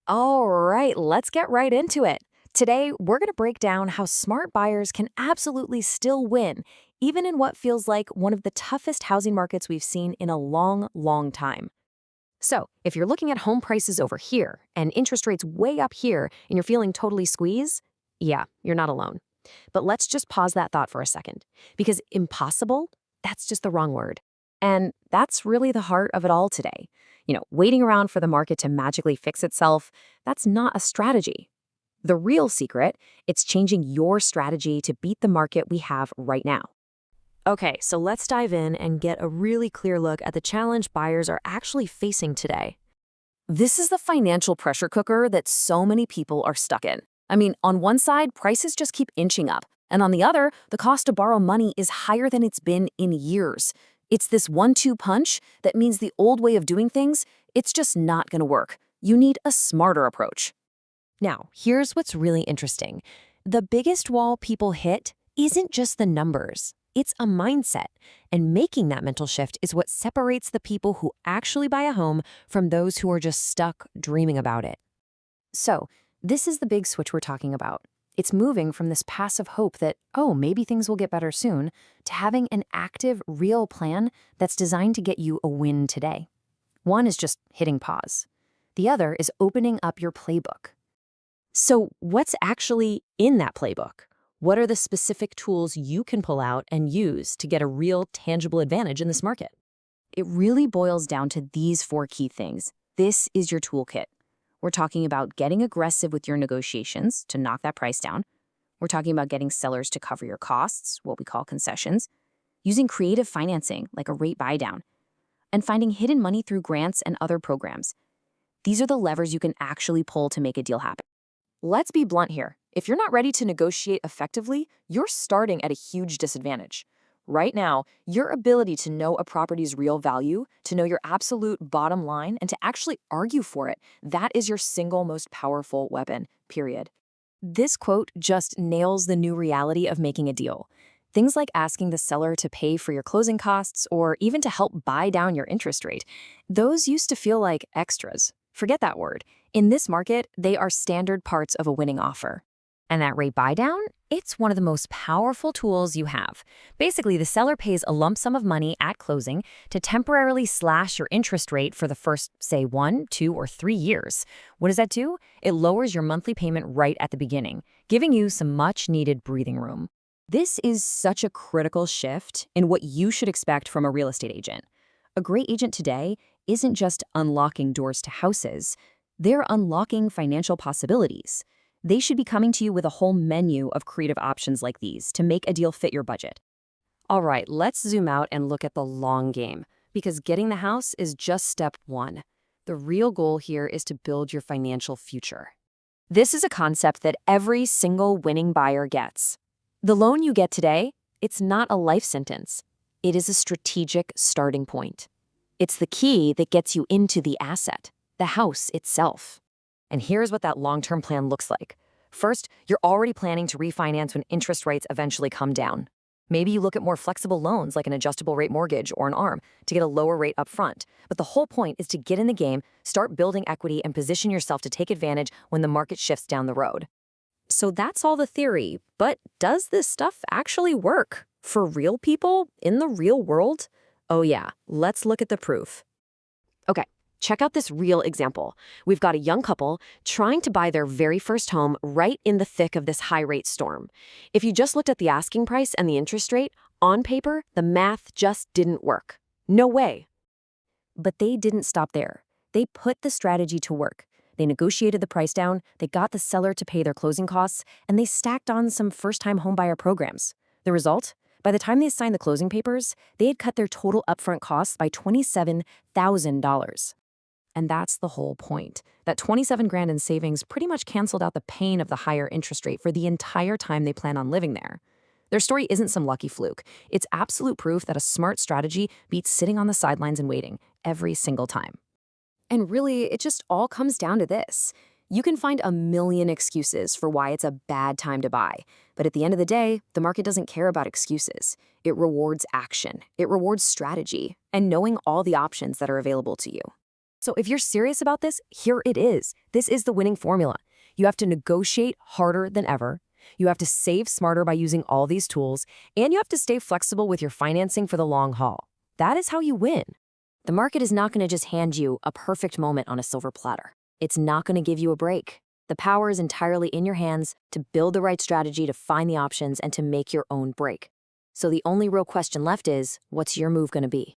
All right, let's get right into it. Today, we're going to break down how smart buyers can absolutely still win, even in what feels like one of the toughest housing markets we've seen in a long, long time. So, if you're looking at home prices over here and interest rates way up here and you're feeling totally squeezed, yeah, you're not alone. But let's just pause that thought for a second, because impossible, that's just the wrong word. And that's really the heart of it all today. Waiting around for the market to magically fix itself, that's not a strategy. The real secret, it's changing your strategy to beat the market we have right now. Okay, so let's dive in and get a really clear look at the challenge buyers are actually facing today. This is the financial pressure cooker that so many people are stuck in. I mean, on one side, prices just keep inching up, and on the other, the cost to borrow money is higher than it's been in years. It's this one-two punch that means the old way of doing things, it's just not going to work. You need a smarter approach. Now, here's what's really interesting. The biggest wall people hit isn't just the numbers. It's a mindset, and making that mental shift is what separates the people who actually buy a home from those who are just stuck dreaming about it. So, this is the big switch we're talking about. It's moving from this passive hope that, oh, maybe things will get better soon, to having an active, real plan that's designed to get you a win today. One is just hitting pause. The other is opening up your playbook. So, what's actually in that playbook? What are the specific tools you can pull out and use to get a real, tangible advantage in this market? It really boils down to these four key things. This is your toolkit. We're talking about getting aggressive with your negotiations to knock that price down. We're talking about getting sellers to cover your costs, what we call concessions, using creative financing like a rate buy down, and finding hidden money through grants and other programs. These are the levers you can actually pull to make a deal happen. Let's be blunt here. If you're not ready to negotiate effectively, you're starting at a huge disadvantage. Right now, your ability to know a property's real value, to know your absolute bottom line, and to actually argue for it, that is your single most powerful weapon, period. This quote just nails the new reality of making a deal. Things like asking the seller to pay for your closing costs or even to help buy down your interest rate, those used to feel like extras. Forget that word. In this market, they are standard parts of a winning offer. And that rate buy down, it's one of the most powerful tools you have. Basically, the seller pays a lump sum of money at closing to temporarily slash your interest rate for the first, say, 1, 2, or 3 years. What does that do? It lowers your monthly payment right at the beginning, giving you some much-needed breathing room. This is such a critical shift in what you should expect from a real estate agent. A great agent today isn't just unlocking doors to houses, they're unlocking financial possibilities. They should be coming to you with a whole menu of creative options like these to make a deal fit your budget. All right, let's zoom out and look at the long game, because getting the house is just step one. The real goal here is to build your financial future. This is a concept that every single winning buyer gets. The loan you get today, it's not a life sentence. It is a strategic starting point. It's the key that gets you into the asset, the house itself. And here's what that long-term plan looks like. First, you're already planning to refinance when interest rates eventually come down. Maybe you look at more flexible loans like an adjustable rate mortgage or an ARM to get a lower rate up front. But the whole point is to get in the game, start building equity, and position yourself to take advantage when the market shifts down the road. So that's all the theory, but does this stuff actually work? For real people, in the real world? Oh yeah, let's look at the proof. Okay, check out this real example. We've got a young couple trying to buy their very first home right in the thick of this high-rate storm. If you just looked at the asking price and the interest rate, on paper, the math just didn't work. No way. But they didn't stop there. They put the strategy to work. They negotiated the price down, they got the seller to pay their closing costs, and they stacked on some first-time homebuyer programs. The result? By the time they signed the closing papers, they had cut their total upfront costs by $27,000. And that's the whole point. That 27 grand in savings pretty much canceled out the pain of the higher interest rate for the entire time they plan on living there. Their story isn't some lucky fluke. It's absolute proof that a smart strategy beats sitting on the sidelines and waiting every single time. And really, it just all comes down to this. You can find a million excuses for why it's a bad time to buy. But at the end of the day, the market doesn't care about excuses. It rewards action. It rewards strategy and knowing all the options that are available to you. So if you're serious about this, here it is. This is the winning formula. You have to negotiate harder than ever. You have to save smarter by using all these tools, and you have to stay flexible with your financing for the long haul. That is how you win. The market is not going to just hand you a perfect moment on a silver platter. It's not going to give you a break. The power is entirely in your hands to build the right strategy, to find the options, and to make your own break. So the only real question left is, what's your move going to be?